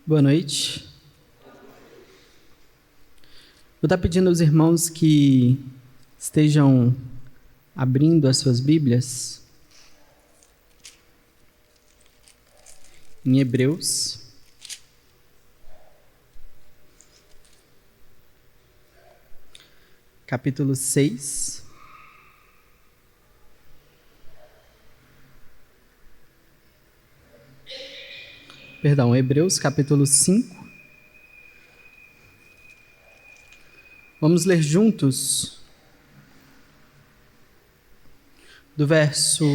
Boa noite. Vou estar pedindo aos irmãos que estejam abrindo as suas Bíblias em Hebreus, capítulo 6. Hebreus, capítulo 5. Vamos ler juntos do verso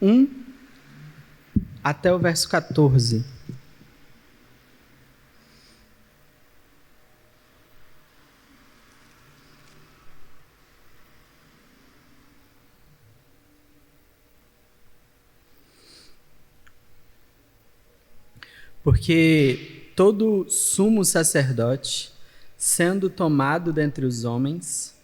1 até o verso 14. Porque todo sumo sacerdote, sendo tomado dentre os homens,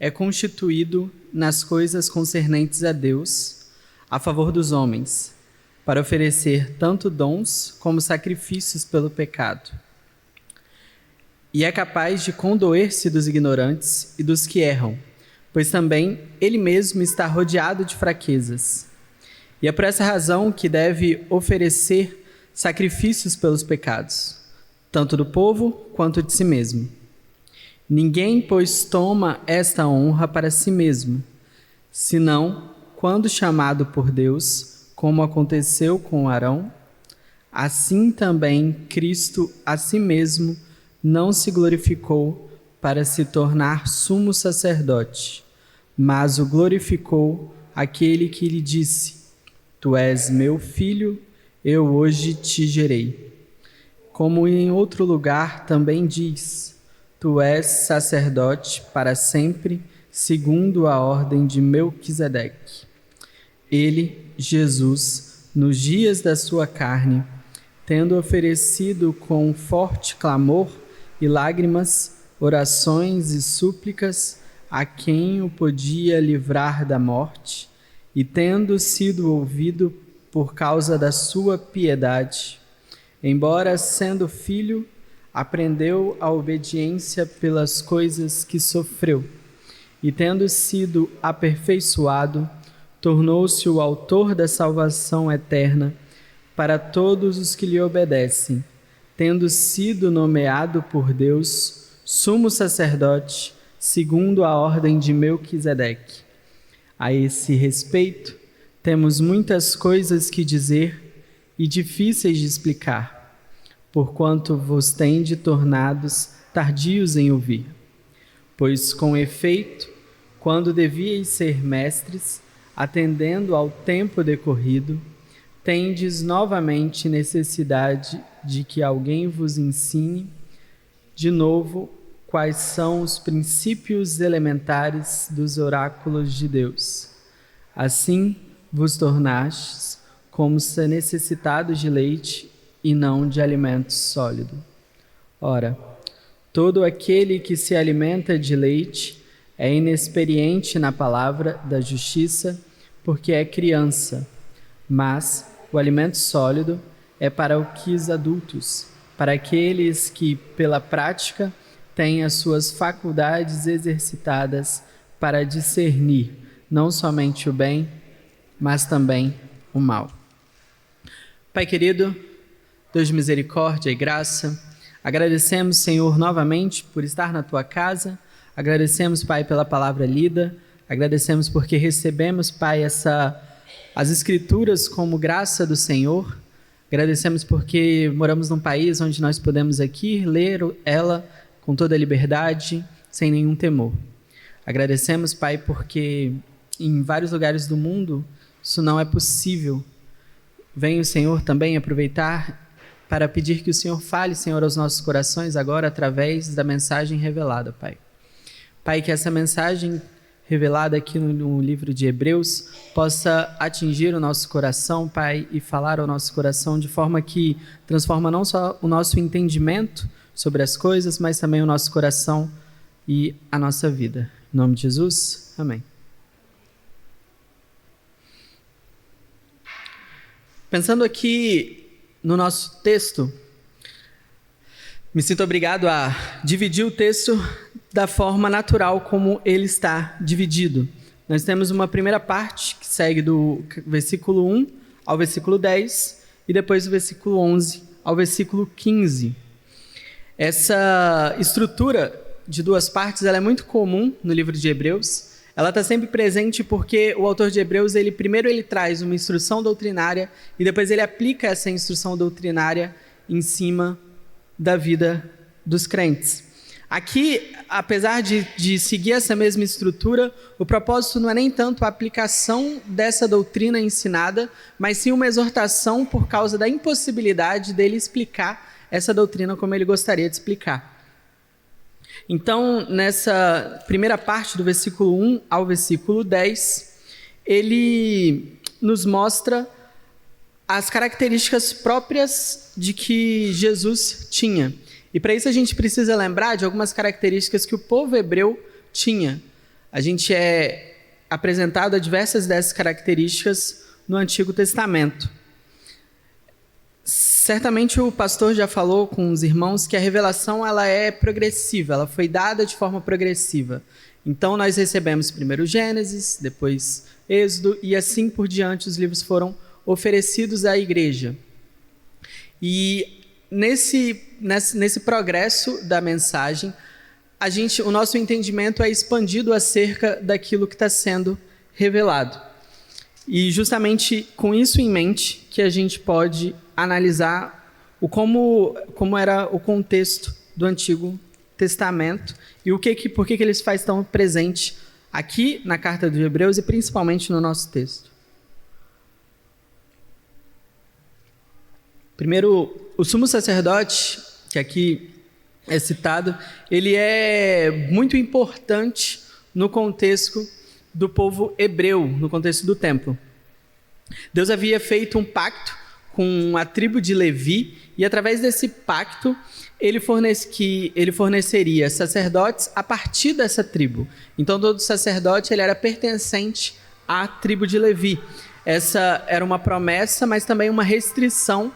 é constituído nas coisas concernentes a Deus, a favor dos homens, para oferecer tanto dons como sacrifícios pelo pecado. E é capaz de condoer-se dos ignorantes e dos que erram, pois também ele mesmo está rodeado de fraquezas. E é por essa razão que deve oferecer sacrifícios pelos pecados, tanto do povo quanto de si mesmo. Ninguém, pois, toma esta honra para si mesmo, senão quando chamado por Deus, como aconteceu com Arão, assim também Cristo a si mesmo não se glorificou para se tornar sumo sacerdote, mas o glorificou aquele que lhe disse: Tu és meu filho, eu hoje te gerei. Como em outro lugar também diz: Tu és sacerdote para sempre, segundo a ordem de Melquisedeque. Ele, Jesus, nos dias da sua carne, tendo oferecido com forte clamor e lágrimas, orações e súplicas a quem o podia livrar da morte, e tendo sido ouvido por causa da sua piedade, embora sendo filho, aprendeu a obediência pelas coisas que sofreu, e tendo sido aperfeiçoado, tornou-se o autor da salvação eterna para todos os que lhe obedecem, tendo sido nomeado por Deus sumo sacerdote, segundo a ordem de Melquisedeque. A esse respeito, temos muitas coisas que dizer e difíceis de explicar, porquanto vos tende tornados tardios em ouvir. Pois, com efeito, quando devíeis ser mestres, atendendo ao tempo decorrido, tendes novamente necessidade de que alguém vos ensine de novo quais são os princípios elementares dos oráculos de Deus. Assim, vos tornastes como se necessitados de leite e não de alimento sólido. Ora, todo aquele que se alimenta de leite é inexperiente na palavra da justiça, porque é criança, mas o alimento sólido é para os adultos, para aqueles que, pela prática, têm as suas faculdades exercitadas para discernir não somente o bem, mas também o mal. Pai querido, Deus de misericórdia e graça, agradecemos, Senhor, novamente por estar na Tua casa, agradecemos, Pai, pela palavra lida, agradecemos porque recebemos, Pai, as Escrituras como graça do Senhor, agradecemos porque moramos num país onde nós podemos aqui ler ela com toda a liberdade, sem nenhum temor. Agradecemos, Pai, porque em vários lugares do mundo isso não é possível. Venho, Senhor, também aproveitar para pedir que o Senhor fale, Senhor, aos nossos corações agora através da mensagem revelada, Pai. Pai, que essa mensagem revelada aqui no livro de Hebreus possa atingir o nosso coração, Pai, e falar ao nosso coração de forma que transforma não só o nosso entendimento sobre as coisas, mas também o nosso coração e a nossa vida. Em nome de Jesus, amém. Pensando aqui no nosso texto, Me sinto obrigado a dividir o texto da forma natural como ele está dividido. Nós temos uma primeira parte que segue do versículo 1 ao versículo 10 e depois do versículo 11 ao versículo 15. Essa estrutura de duas partes ela é muito comum no livro de Hebreus. Ela está sempre presente porque o autor de Hebreus, primeiro ele traz uma instrução doutrinária e depois ele aplica essa instrução doutrinária em cima da vida dos crentes. Aqui, apesar de seguir essa mesma estrutura, o propósito não é nem tanto a aplicação dessa doutrina ensinada, mas sim uma exortação por causa da impossibilidade dele explicar essa doutrina como ele gostaria de explicar. Então, nessa primeira parte do versículo 1 ao versículo 10, ele nos mostra as características próprias de que Jesus tinha. E para isso a gente precisa lembrar de algumas características que o povo hebreu tinha. A gente é apresentado a diversas dessas características no Antigo Testamento. Certamente o pastor já falou com os irmãos que a revelação ela é progressiva, ela foi dada de forma progressiva. Então nós recebemos primeiro Gênesis, depois Êxodo e assim por diante os livros foram oferecidos à igreja. E nesse progresso da mensagem, o nosso entendimento é expandido acerca daquilo que está sendo revelado. E justamente com isso em mente que a gente pode analisar como era o contexto do Antigo Testamento e por que ele se faz tão presente aqui na Carta dos Hebreus e principalmente no nosso texto. Primeiro, o sumo sacerdote, que aqui é citado, ele é muito importante no contexto do povo hebreu, no contexto do templo. Deus havia feito um pacto com a tribo de Levi e através desse pacto ele forneceria sacerdotes a partir dessa tribo. Então todo sacerdote ele era pertencente à tribo de Levi. Essa era uma promessa, mas também uma restrição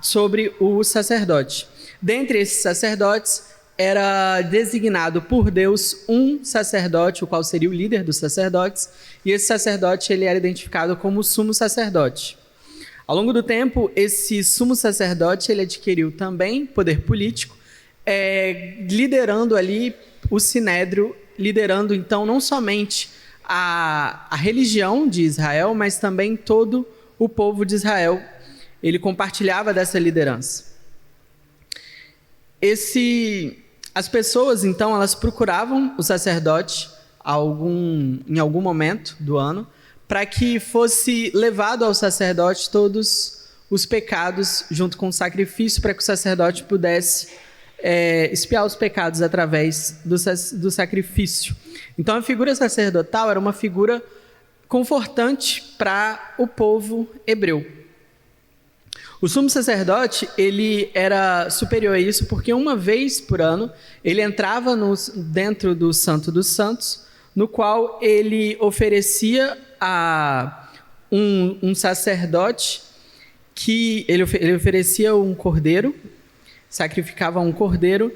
sobre o sacerdote. Dentre esses sacerdotes, era designado por Deus um sacerdote, o qual seria o líder dos sacerdotes, e esse sacerdote ele era identificado como sumo sacerdote. Ao longo do tempo, esse sumo sacerdote ele adquiriu também poder político, liderando ali o sinédrio, liderando então não somente a religião de Israel, mas também todo o povo de Israel. Ele compartilhava dessa liderança. As pessoas, então, elas procuravam o sacerdote em algum momento do ano para que fosse levado ao sacerdote todos os pecados junto com o sacrifício para que o sacerdote pudesse expiar os pecados através do sacrifício. Então, a figura sacerdotal era uma figura confortante para o povo hebreu. O sumo sacerdote, ele era superior a isso porque uma vez por ano ele entrava dentro do Santo dos Santos, no qual ele oferecia a um sacerdote que ele oferecia um cordeiro, sacrificava um cordeiro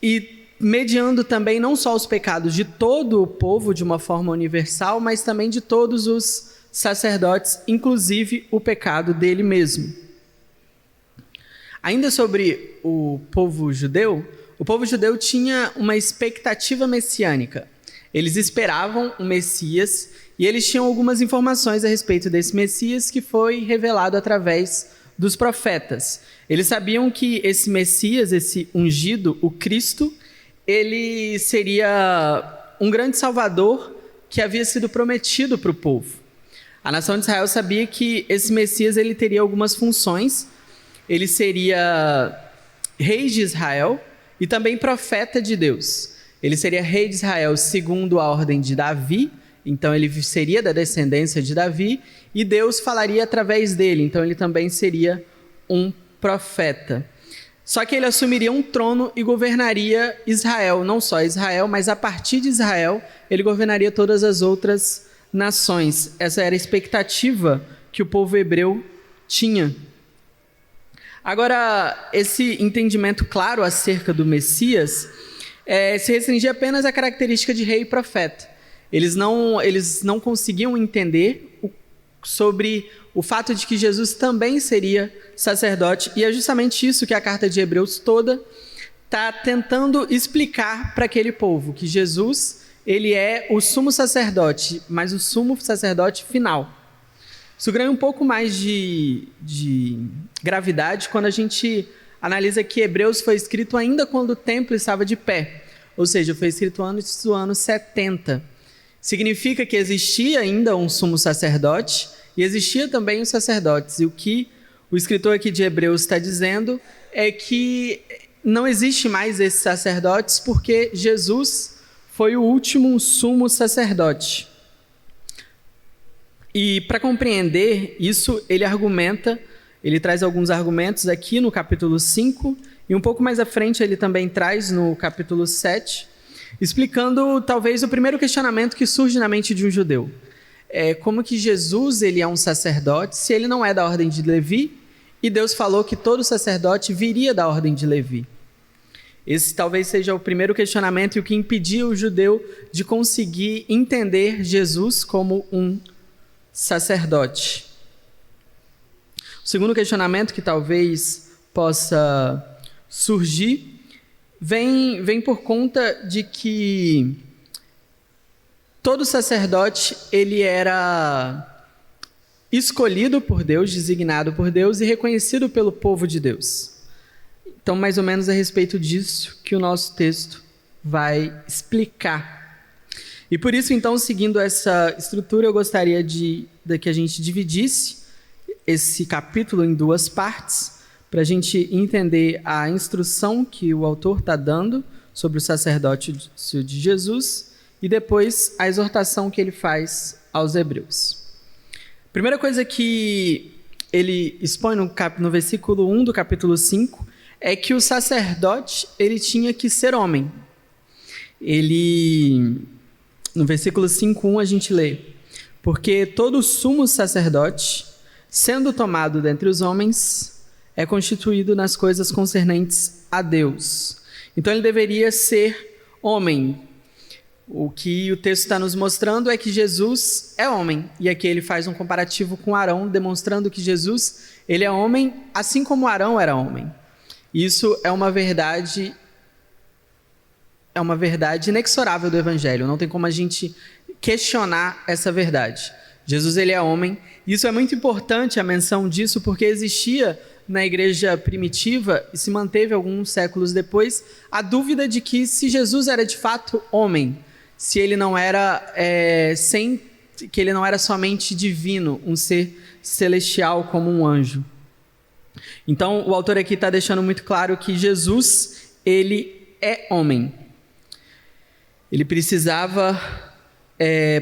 e mediando também não só os pecados de todo o povo de uma forma universal, mas também de todos os sacerdotes, inclusive o pecado dele mesmo. Ainda sobre o povo judeu tinha uma expectativa messiânica. Eles esperavam um Messias e eles tinham algumas informações a respeito desse Messias que foi revelado através dos profetas. Eles sabiam que esse Messias, esse ungido, o Cristo, ele seria um grande salvador que havia sido prometido para o povo. A nação de Israel sabia que esse Messias ele teria algumas funções. Ele seria rei de Israel e também profeta de Deus. Ele seria rei de Israel segundo a ordem de Davi, então ele seria da descendência de Davi, e Deus falaria através dele, então ele também seria um profeta. Só que ele assumiria um trono e governaria Israel, não só Israel, mas a partir de Israel ele governaria todas as outras nações. Essa era a expectativa que o povo hebreu tinha. Agora, esse entendimento claro acerca do Messias se restringia apenas à característica de rei e profeta. Eles não conseguiam entender sobre o fato de que Jesus também seria sacerdote, e é justamente isso que a carta de Hebreus toda está tentando explicar para aquele povo, que Jesus, ele é o sumo sacerdote, mas o sumo sacerdote final. Isso ganha um pouco mais de gravidade quando a gente analisa que Hebreus foi escrito ainda quando o templo estava de pé, ou seja, foi escrito antes do ano 70. Significa que existia ainda um sumo sacerdote e existia também os sacerdotes. E o que o escritor aqui de Hebreus está dizendo é que não existe mais esses sacerdotes porque Jesus foi o último sumo sacerdote. E para compreender isso, ele traz alguns argumentos aqui no capítulo 5, e um pouco mais à frente ele também traz no capítulo 7, explicando talvez o primeiro questionamento que surge na mente de um judeu. Como que Jesus ele é um sacerdote se ele não é da ordem de Levi, e Deus falou que todo sacerdote viria da ordem de Levi. Esse talvez seja o primeiro questionamento e o que impedia o judeu de conseguir entender Jesus como um sacerdote. O segundo questionamento que talvez possa surgir vem por conta de que todo sacerdote ele era escolhido por Deus, designado por Deus e reconhecido pelo povo de Deus. Então, mais ou menos a respeito disso que o nosso texto vai explicar. E por isso, então, seguindo essa estrutura, eu gostaria de que a gente dividisse esse capítulo em duas partes, para a gente entender a instrução que o autor está dando sobre o sacerdócio de Jesus e depois a exortação que ele faz aos hebreus. Primeira coisa que ele expõe no versículo 1 do capítulo 5 é que o sacerdote ele tinha que ser homem. No versículo 5:1 a gente lê: porque todo sumo sacerdote, sendo tomado dentre os homens, é constituído nas coisas concernentes a Deus. Então ele deveria ser homem. O que o texto está nos mostrando é que Jesus é homem. E aqui ele faz um comparativo com Arão, demonstrando que Jesus ele é homem assim como Arão era homem. Isso é uma verdade inexorável do Evangelho. Não tem como a gente questionar essa verdade. Jesus ele é homem. Isso é muito importante, a menção disso, porque existia na igreja primitiva, e se manteve alguns séculos depois, a dúvida de que se Jesus era de fato homem, se ele não era que ele não era somente divino, um ser celestial como um anjo. Então, o autor aqui está deixando muito claro que Jesus, ele é homem. Ele precisava,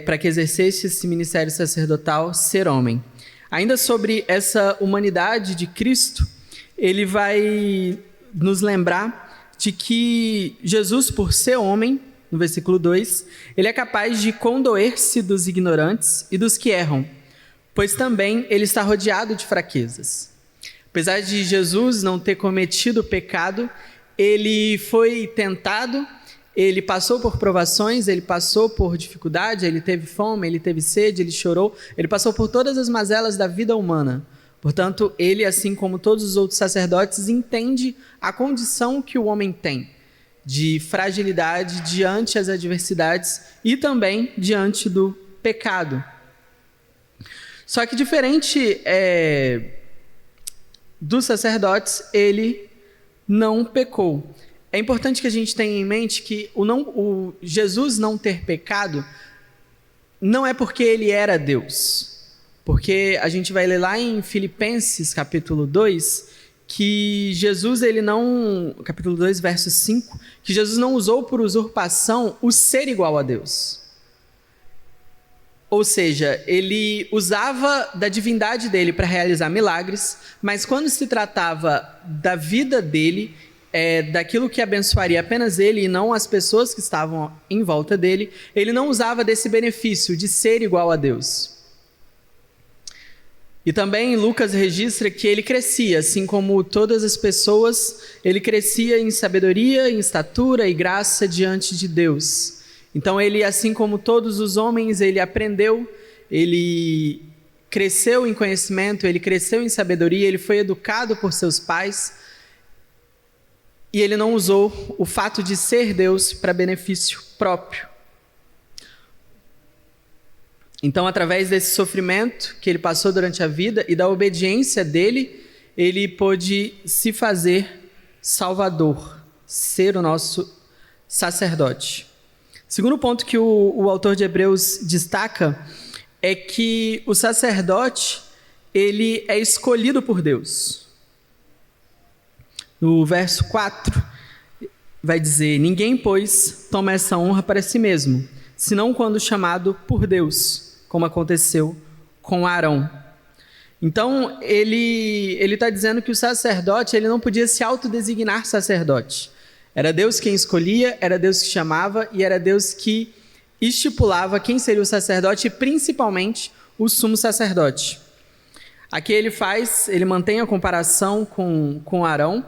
para que exercesse esse ministério sacerdotal, ser homem. Ainda sobre essa humanidade de Cristo, ele vai nos lembrar de que Jesus, por ser homem, no versículo 2, ele é capaz de condoer-se dos ignorantes e dos que erram, pois também ele está rodeado de fraquezas. Apesar de Jesus não ter cometido pecado, ele foi tentado, ele passou por provações, ele passou por dificuldade, ele teve fome, ele teve sede, ele chorou, ele passou por todas as mazelas da vida humana. Portanto, ele, assim como todos os outros sacerdotes, entende a condição que o homem tem de fragilidade diante das adversidades e também diante do pecado. Só que diferente dos sacerdotes, ele não pecou. É importante que a gente tenha em mente que o Jesus não ter pecado não é porque ele era Deus. Porque a gente vai ler lá em Filipenses capítulo 2, que Jesus, capítulo 2, verso 5, que Jesus não usou por usurpação o ser igual a Deus. Ou seja, ele usava da divindade dele para realizar milagres, mas quando se tratava da vida dele, daquilo que abençoaria apenas ele e não as pessoas que estavam em volta dele, ele não usava desse benefício de ser igual a Deus. E também Lucas registra que ele crescia, assim como todas as pessoas, ele crescia em sabedoria, em estatura e graça diante de Deus. Então ele, assim como todos os homens, ele aprendeu, ele cresceu em conhecimento, ele cresceu em sabedoria, ele foi educado por seus pais e ele não usou o fato de ser Deus para benefício próprio. Então, através desse sofrimento que ele passou durante a vida e da obediência dele, ele pôde se fazer Salvador, ser o nosso sacerdote. Segundo ponto que o autor de Hebreus destaca é que o sacerdote, ele é escolhido por Deus. No verso 4, vai dizer: ninguém, pois, toma essa honra para si mesmo, senão quando chamado por Deus, como aconteceu com Arão. Então, ele está dizendo que o sacerdote ele não podia se autodesignar sacerdote. Era Deus quem escolhia, era Deus que chamava e era Deus que estipulava quem seria o sacerdote e principalmente o sumo sacerdote. Aqui ele mantém a comparação com Arão,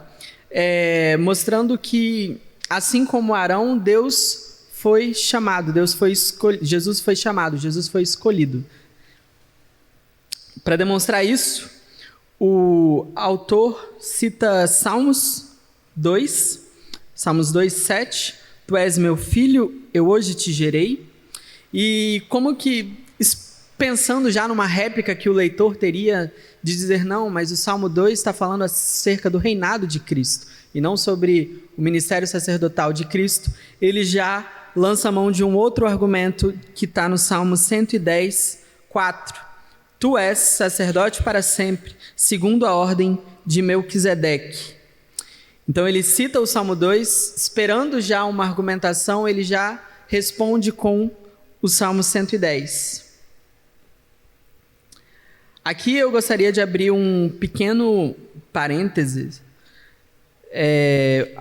mostrando que, assim como Arão, Deus foi chamado, Jesus foi chamado, Jesus foi escolhido. Para demonstrar isso, o autor cita Salmos 2, 7, tu és meu filho, eu hoje te gerei. E como que, pensando já numa réplica que o leitor teria de dizer, não, mas o Salmo 2 está falando acerca do reinado de Cristo, e não sobre o ministério sacerdotal de Cristo, ele já lança a mão de um outro argumento que está no Salmo 110, 4. Tu és sacerdote para sempre, segundo a ordem de Melquisedeque. Então ele cita o Salmo 2, esperando já uma argumentação, ele já responde com o Salmo 110. Aqui eu gostaria de abrir um pequeno parênteses,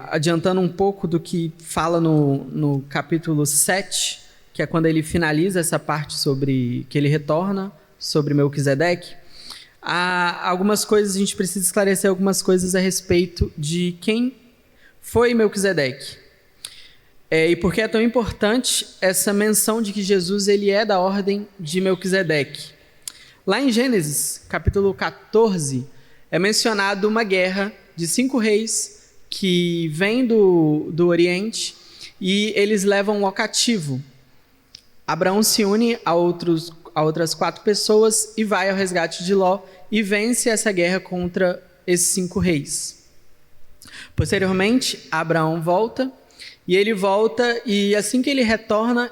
adiantando um pouco do que fala no capítulo 7, que é quando ele finaliza essa parte sobre que ele retorna sobre Melquisedeque. Há algumas coisas, a gente precisa esclarecer algumas coisas a respeito de quem foi Melquisedeque. E por que é tão importante essa menção de que Jesus ele é da ordem de Melquisedeque. Lá em Gênesis, capítulo 14, é mencionado uma guerra de 5 reis que vêm do Oriente e eles levam ao cativo. Abraão se une a outras 4 pessoas e vai ao resgate de Ló e vence essa guerra contra esses 5 reis. Posteriormente, Abraão volta e assim que ele retorna,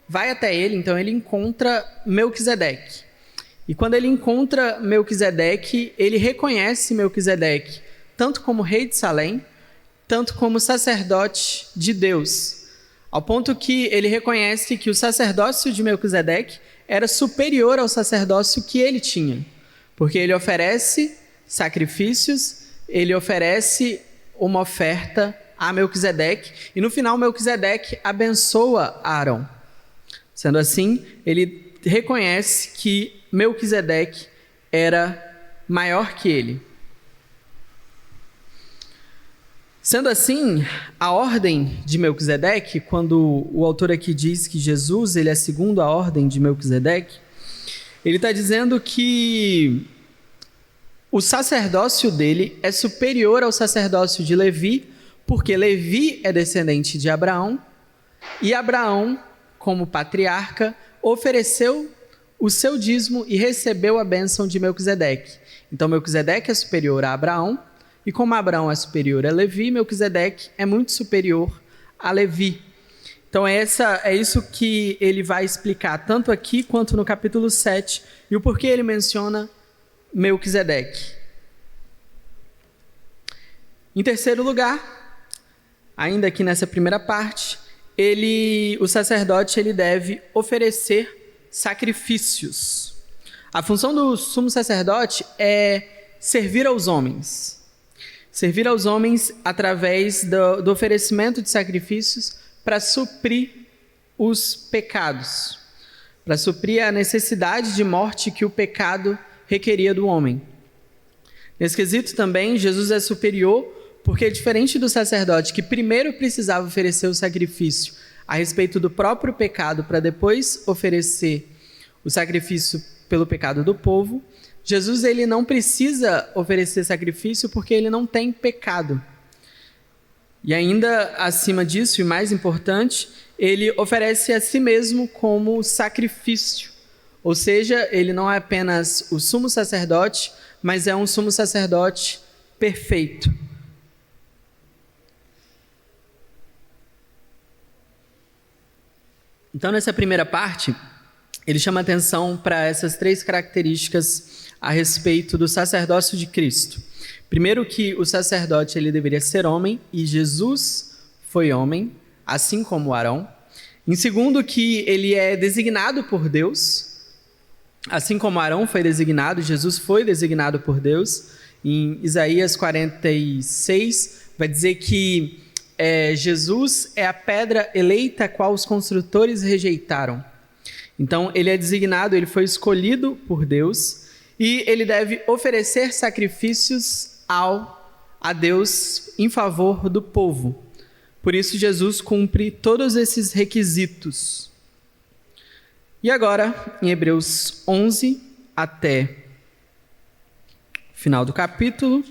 vai até ele, então ele encontra Melquisedeque. E quando ele encontra Melquisedeque, ele reconhece Melquisedeque tanto como rei de Salém, tanto como sacerdote de Deus, ao ponto que ele reconhece que o sacerdócio de Melquisedeque era superior ao sacerdócio que ele tinha, porque ele oferece sacrifícios, ele oferece uma oferta a Melquisedeque, e no final Melquisedeque abençoa Arão. Sendo assim, ele reconhece que Melquisedeque era maior que ele. Sendo assim, a ordem de Melquisedeque, quando o autor aqui diz que Jesus ele é segundo a ordem de Melquisedeque, ele está dizendo que o sacerdócio dele é superior ao sacerdócio de Levi, porque Levi é descendente de Abraão, e Abraão, como patriarca, ofereceu o seu dízimo e recebeu a bênção de Melquisedeque. Então Melquisedeque é superior a Abraão, e como Abraão é superior a Levi, Melquisedeque é muito superior a Levi. Então é isso que ele vai explicar, tanto aqui quanto no capítulo 7, e o porquê ele menciona Melquisedeque. Em terceiro lugar, ainda aqui nessa primeira parte, o sacerdote ele deve oferecer sacrifícios. A função do sumo sacerdote é servir aos homens. Servir aos homens através do oferecimento de sacrifícios para suprir os pecados. para suprir a necessidade de morte que o pecado requeria do homem. Nesse quesito também, Jesus é superior, porque diferente do sacerdote que primeiro precisava oferecer o sacrifício a respeito do próprio pecado para depois oferecer o sacrifício pelo pecado do povo, Jesus ele não precisa oferecer sacrifício porque ele não tem pecado. E ainda acima disso, e mais importante, ele oferece a si mesmo como sacrifício. Ou seja, ele não é apenas o sumo sacerdote, mas é um sumo sacerdote perfeito. Então, nessa primeira parte, ele chama atenção para essas 3 características a respeito do sacerdócio de Cristo. Primeiro, que o sacerdote ele deveria ser homem, e Jesus foi homem, assim como Arão. Em segundo, que ele é designado por Deus, assim como Arão foi designado, Jesus foi designado por Deus. Em Isaías 46, vai dizer que Jesus é a pedra eleita a qual os construtores rejeitaram. Então, ele é designado, ele foi escolhido por Deus, e ele deve oferecer sacrifícios a Deus em favor do povo. Por isso, Jesus cumpre todos esses requisitos. E agora, em Hebreus 11, até o final do capítulo,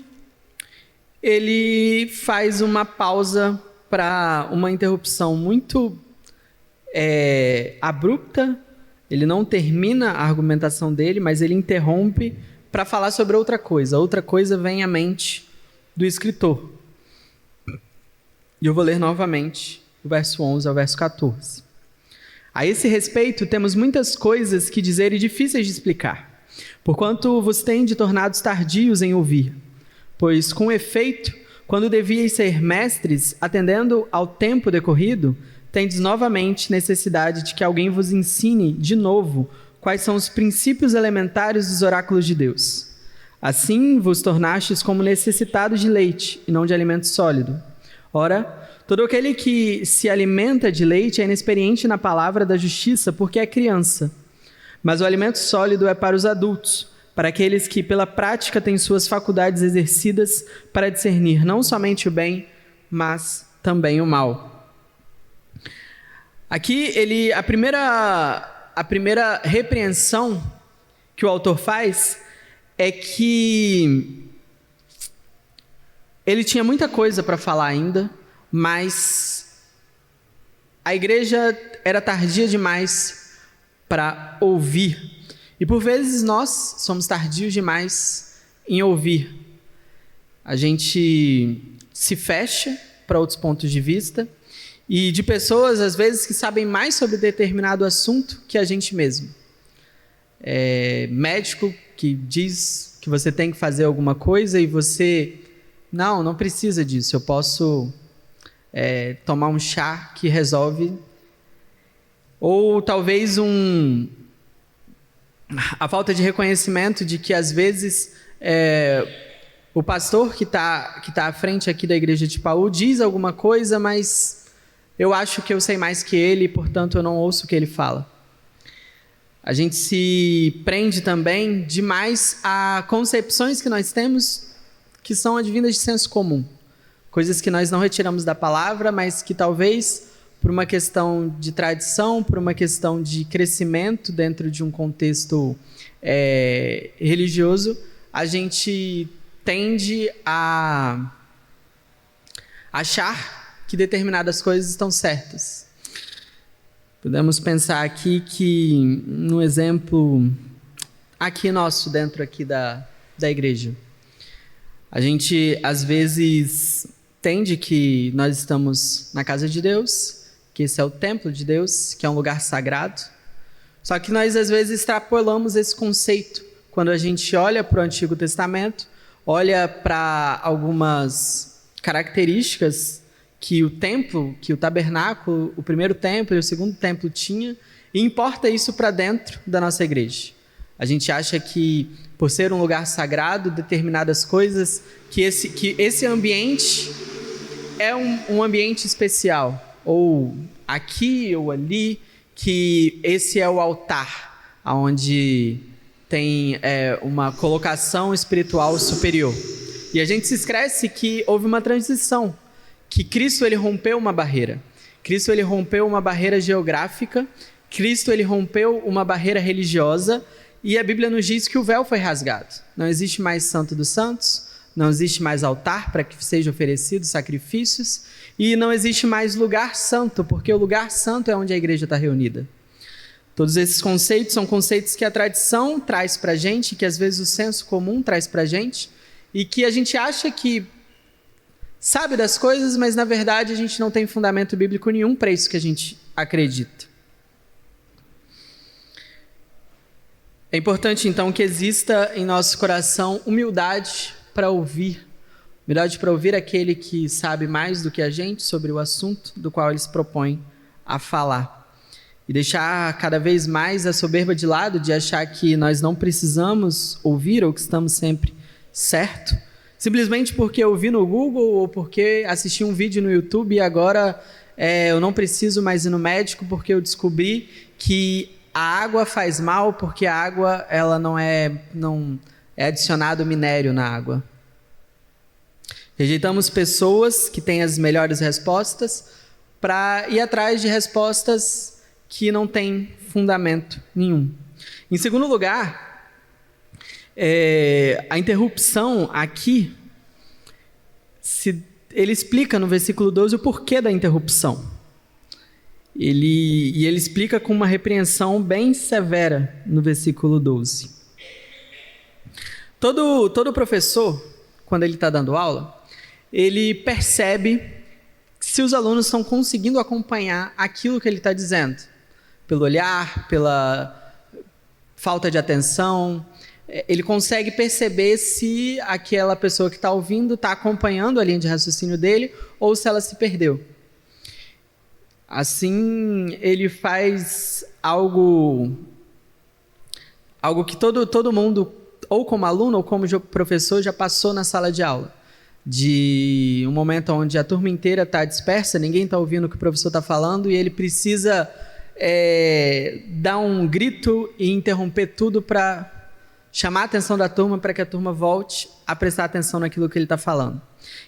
ele faz uma pausa para uma interrupção muito abrupta. Ele não termina a argumentação dele, mas ele interrompe para falar sobre outra coisa. Outra coisa vem à mente do escritor. E eu vou ler novamente o verso 11 ao verso 14. A esse respeito, temos muitas coisas que dizer e difíceis de explicar, porquanto vos tendes tornados tardios em ouvir. Pois, com efeito, quando devíeis ser mestres, atendendo ao tempo decorrido, tendes novamente necessidade de que alguém vos ensine de novo quais são os princípios elementares dos oráculos de Deus. Assim vos tornastes como necessitados de leite, e não de alimento sólido. Ora, todo aquele que se alimenta de leite é inexperiente na palavra da justiça, porque é criança. Mas o alimento sólido é para os adultos, para aqueles que pela prática têm suas faculdades exercidas para discernir não somente o bem, mas também o mal. Aqui, a primeira repreensão que o autor faz é que ele tinha muita coisa para falar ainda, mas a igreja era tardia demais para ouvir. E por vezes nós somos tardios demais em ouvir. A gente se fecha para outros pontos de vista e de pessoas, às vezes, que sabem mais sobre determinado assunto que a gente mesmo. Médico que diz que você tem que fazer alguma coisa e você... Não precisa disso, eu posso tomar um chá que resolve. Ou talvez a falta de reconhecimento de que, às vezes, o pastor que tá à frente aqui da igreja de Paú diz alguma coisa, mas eu acho que eu sei mais que ele, portanto eu não ouço o que ele fala. A gente se prende também demais a concepções que nós temos que são advindas de senso comum. Coisas que nós não retiramos da palavra, mas que talvez, por uma questão de tradição, por uma questão de crescimento dentro de um contexto religioso, a gente tende a achar que determinadas coisas estão certas. Podemos pensar aqui que, no exemplo aqui nosso, dentro aqui da igreja, a gente, às vezes, entende que nós estamos na casa de Deus, que esse é o templo de Deus, que é um lugar sagrado. Só que nós, às vezes, extrapolamos esse conceito. Quando a gente olha para o Antigo Testamento, olha para algumas características que o templo, que o tabernáculo, o primeiro templo e o segundo templo tinha, e importa isso para dentro da nossa igreja. A gente acha que, por ser um lugar sagrado, determinadas coisas, que esse ambiente é um ambiente especial, ou aqui ou ali, que esse é o altar, onde tem uma colocação espiritual superior. E a gente se esquece que houve uma transição, que Cristo ele rompeu uma barreira. Cristo ele rompeu uma barreira geográfica, Cristo ele rompeu uma barreira religiosa, e a Bíblia nos diz que o véu foi rasgado. Não existe mais Santo dos Santos, não existe mais altar para que sejam oferecidos sacrifícios, e não existe mais lugar santo, porque o lugar santo é onde a igreja está reunida. Todos esses conceitos são conceitos que a tradição traz para a gente, que às vezes o senso comum traz para a gente, e que a gente acha que sabe das coisas, mas na verdade a gente não tem fundamento bíblico nenhum para isso que a gente acredita. É importante então que exista em nosso coração humildade para ouvir aquele que sabe mais do que a gente sobre o assunto do qual ele se propõe a falar. E deixar cada vez mais a soberba de lado, de achar que nós não precisamos ouvir ou que estamos sempre certo, simplesmente porque eu vi no Google ou porque assisti um vídeo no YouTube e agora eu não preciso mais ir no médico porque eu descobri que a água faz mal porque a água ela não é adicionado minério na água. Rejeitamos pessoas que têm as melhores respostas para ir atrás de respostas que não têm fundamento nenhum. Em segundo lugar, a interrupção aqui, ele explica no versículo 12 o porquê da interrupção. Ele explica com uma repreensão bem severa no versículo 12. Todo professor, quando ele está dando aula, ele percebe se os alunos estão conseguindo acompanhar aquilo que ele está dizendo. Pelo olhar, pela falta de atenção. Ele consegue perceber se aquela pessoa que está ouvindo está acompanhando a linha de raciocínio dele ou se ela se perdeu. Assim, ele faz algo que todo mundo, ou como aluno ou como professor, já passou na sala de aula. De um momento onde a turma inteira está dispersa, ninguém está ouvindo o que o professor está falando e ele precisa dar um grito e interromper tudo para chamar a atenção da turma para que a turma volte a prestar atenção naquilo que ele está falando.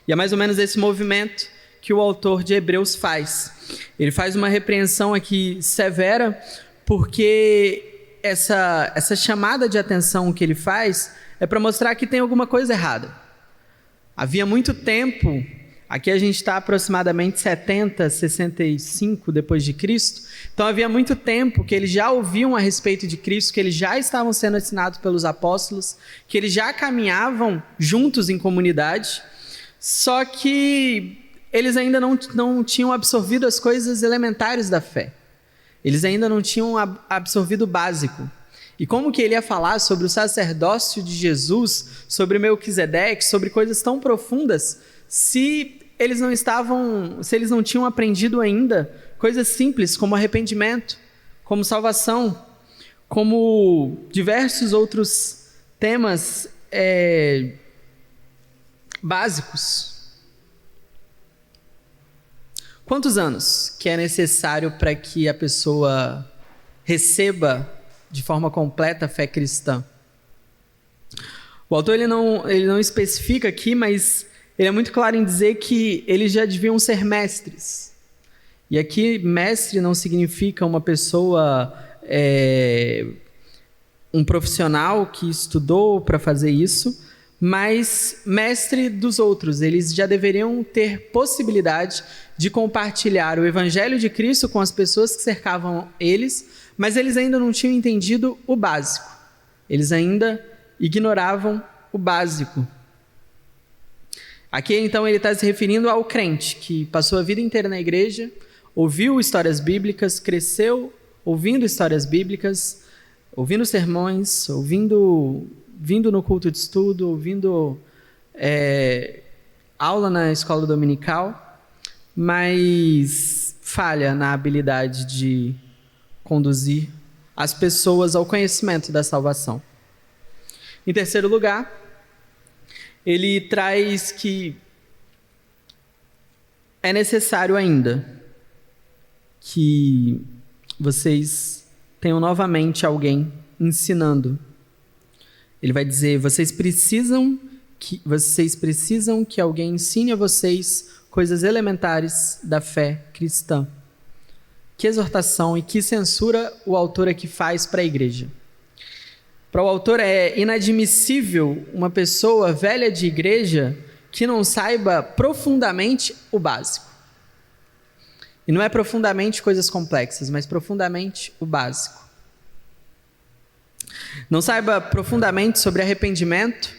E é mais ou menos esse movimento que o autor de Hebreus faz. Ele faz uma repreensão aqui severa porque essa chamada de atenção que ele faz é para mostrar que tem alguma coisa errada. Havia muito tempo, aqui a gente está aproximadamente 70, 65 depois de Cristo, então havia muito tempo que eles já ouviam a respeito de Cristo, que eles já estavam sendo ensinados pelos apóstolos, que eles já caminhavam juntos em comunidade, só que eles ainda não tinham absorvido as coisas elementares da fé. Eles ainda não tinham absorvido o básico. E como que ele ia falar sobre o sacerdócio de Jesus, sobre Melquisedeque, sobre coisas tão profundas, se eles não tinham aprendido ainda coisas simples como arrependimento, como salvação, como diversos outros temas básicos. Quantos anos que é necessário para que a pessoa receba de forma completa a fé cristã? O autor ele não especifica aqui, mas ele é muito claro em dizer que eles já deviam ser mestres. E aqui, mestre não significa uma pessoa, um profissional que estudou para fazer isso, mas mestre dos outros. Eles já deveriam ter possibilidade de compartilhar o evangelho de Cristo com as pessoas que cercavam eles, mas eles ainda não tinham entendido o básico. Eles ainda ignoravam o básico. Aqui, então, ele está se referindo ao crente que passou a vida inteira na igreja, ouviu histórias bíblicas, cresceu ouvindo histórias bíblicas, ouvindo sermões, vindo no culto de estudo, ouvindo aula na escola dominical, mas falha na habilidade de conduzir as pessoas ao conhecimento da salvação. Em terceiro lugar, ele traz que é necessário ainda que vocês tenham novamente alguém ensinando. Ele vai dizer, vocês precisam que alguém ensine a vocês coisas elementares da fé cristã. Que exortação e que censura o autor aqui faz para a igreja. Para o autor é inadmissível uma pessoa velha de igreja que não saiba profundamente o básico. E não é profundamente coisas complexas, mas profundamente o básico. Não saiba profundamente sobre arrependimento,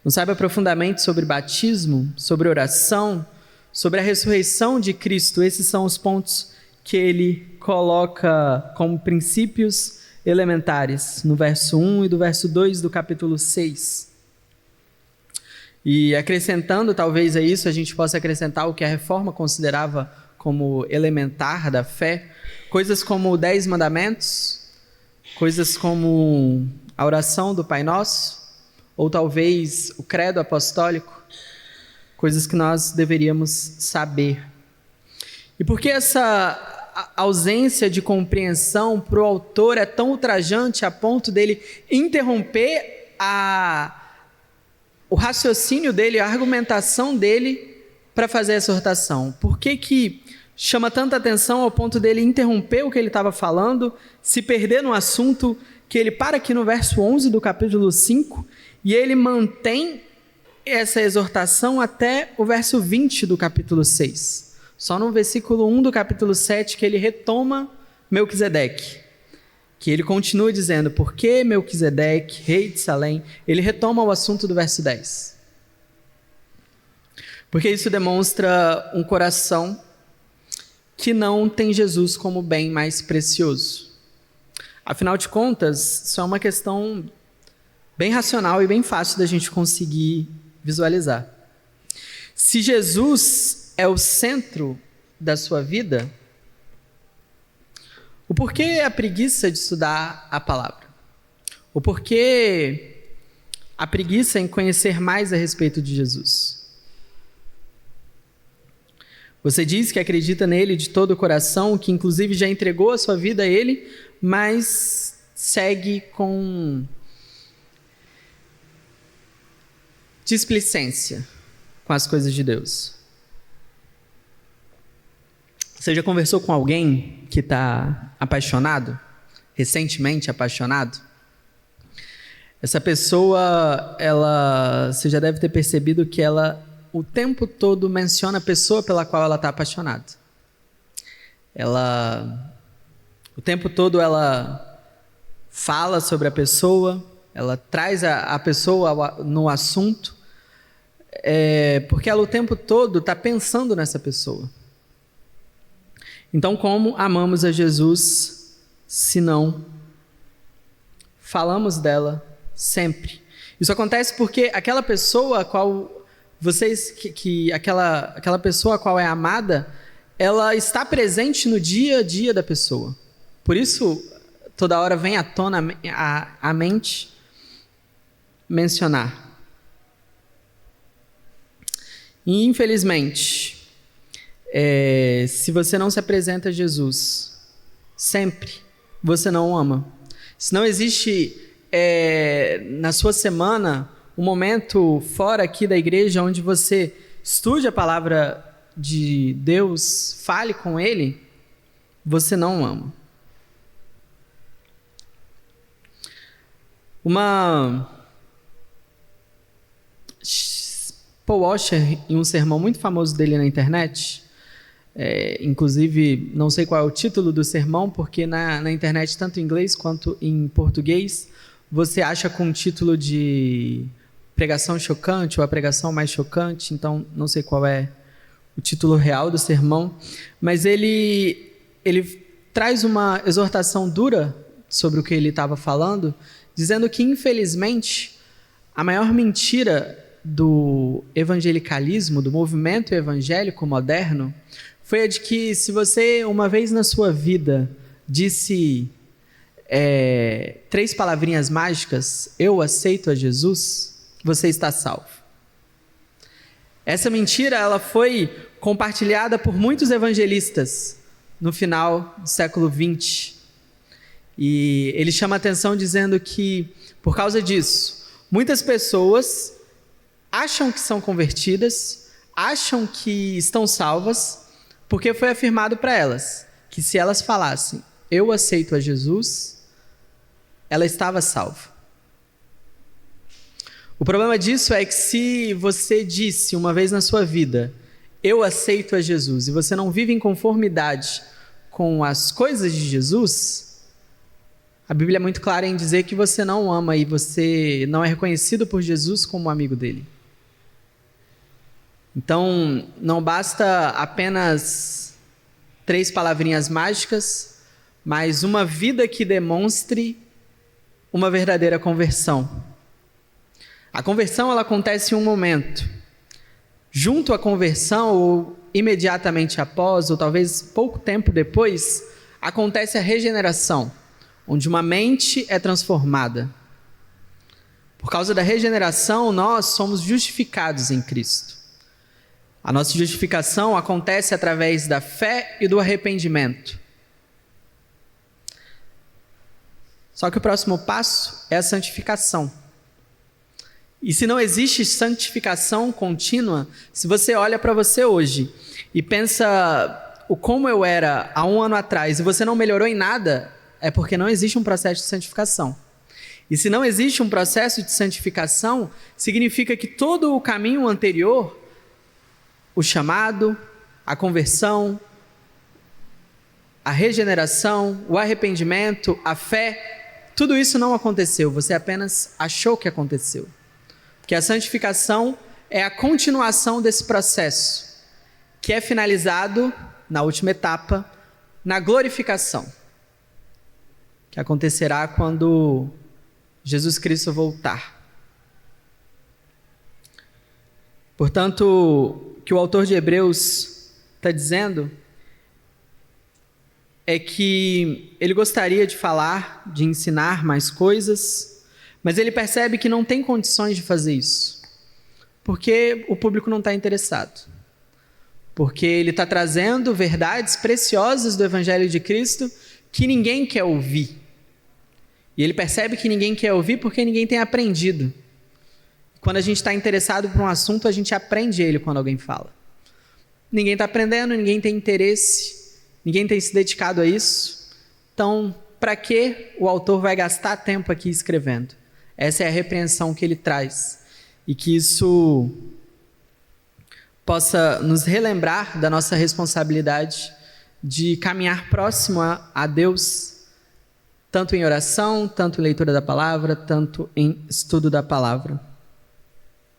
não saiba profundamente sobre batismo, sobre oração, sobre a ressurreição de Cristo. Esses são os pontos que ele coloca como princípios elementares no verso 1 e do verso 2 do capítulo 6. E acrescentando talvez a isso, a gente possa acrescentar o que a Reforma considerava como elementar da fé, coisas como 10 mandamentos, coisas como a oração do Pai Nosso, ou talvez o credo apostólico, coisas que nós deveríamos saber. E por que essa ausência de compreensão para o autor é tão ultrajante a ponto dele interromper o raciocínio dele, a argumentação dele para fazer essa exortação? Por que chama tanta atenção ao ponto dele interromper o que ele estava falando, se perder no assunto, que ele para aqui no verso 11 do capítulo 5 e ele mantém essa exortação até o verso 20 do capítulo 6. Só no versículo 1 do capítulo 7 que ele retoma Melquisedeque. Que ele continua dizendo, por que Melquisedeque, rei de Salém, ele retoma o assunto do verso 10. Porque isso demonstra um coração que não tem Jesus como bem mais precioso. Afinal de contas, isso é uma questão bem racional e bem fácil da gente conseguir visualizar. Se Jesus é o centro da sua vida, o porquê a preguiça de estudar a palavra? O porquê a preguiça em conhecer mais a respeito de Jesus? Você diz que acredita nele de todo o coração, que inclusive já entregou a sua vida a ele, mas segue com displicência com as coisas de Deus. Você já conversou com alguém que está apaixonado? Recentemente apaixonado? Essa pessoa, você já deve ter percebido que ela o tempo todo menciona a pessoa pela qual ela está apaixonada. O tempo todo ela fala sobre a pessoa, ela traz a pessoa no assunto, porque ela o tempo todo está pensando nessa pessoa. Então, como amamos a Jesus se não falamos dela sempre? Isso acontece porque aquela pessoa a qual aquela pessoa a qual é amada, ela está presente no dia a dia da pessoa. Por isso, toda hora vem à tona a mente mencionar. E, infelizmente, se você não se apresenta a Jesus sempre, você não o ama. Se não existe na sua semana um momento fora aqui da igreja onde você estude a palavra de Deus, fale com Ele, você não o ama. Paul Washer, em um sermão muito famoso dele na internet, inclusive não sei qual é o título do sermão, porque na internet, tanto em inglês quanto em português, você acha com o título de pregação chocante ou a pregação mais chocante, então não sei qual é o título real do sermão, mas ele traz uma exortação dura sobre o que ele estava falando, dizendo que, infelizmente, a maior mentira do evangelicalismo, do movimento evangélico moderno, foi a de que se você, uma vez na sua vida, disse 3 palavrinhas mágicas, eu aceito a Jesus, você está salvo. Essa mentira ela foi compartilhada por muitos evangelistas no final do século XX, E ele chama a atenção dizendo que, por causa disso, muitas pessoas acham que são convertidas, acham que estão salvas, porque foi afirmado para elas que se elas falassem, eu aceito a Jesus, ela estava salva. O problema disso é que se você disse uma vez na sua vida, eu aceito a Jesus, e você não vive em conformidade com as coisas de Jesus, a Bíblia é muito clara em dizer que você não ama e você não é reconhecido por Jesus como amigo dele. Então, não basta apenas 3 palavrinhas mágicas, mas uma vida que demonstre uma verdadeira conversão. A conversão, ela acontece em um momento. Junto à conversão, ou imediatamente após, ou talvez pouco tempo depois, acontece a regeneração, onde uma mente é transformada. Por causa da regeneração, nós somos justificados em Cristo. A nossa justificação acontece através da fé e do arrependimento. Só que o próximo passo é a santificação. E se não existe santificação contínua, se você olha para você hoje e pensa o como eu era há 1 ano atrás e você não melhorou em nada, é porque não existe um processo de santificação. E se não existe um processo de santificação, significa que todo o caminho anterior, o chamado, a conversão, a regeneração, o arrependimento, a fé, tudo isso não aconteceu, você apenas achou que aconteceu. Porque a santificação é a continuação desse processo, que é finalizado na última etapa, na glorificação, que acontecerá quando Jesus Cristo voltar. Portanto, o que o autor de Hebreus está dizendo é que ele gostaria de falar, de ensinar mais coisas, mas ele percebe que não tem condições de fazer isso, porque o público não está interessado. Porque ele está trazendo verdades preciosas do Evangelho de Cristo que ninguém quer ouvir. E ele percebe que ninguém quer ouvir porque ninguém tem aprendido. Quando a gente está interessado por um assunto, a gente aprende ele quando alguém fala. Ninguém está aprendendo, ninguém tem interesse, ninguém tem se dedicado a isso. Então, para que o autor vai gastar tempo aqui escrevendo? Essa é a repreensão que ele traz. E que isso possa nos relembrar da nossa responsabilidade de caminhar próximo a Deus, tanto em oração, tanto em leitura da palavra, tanto em estudo da palavra.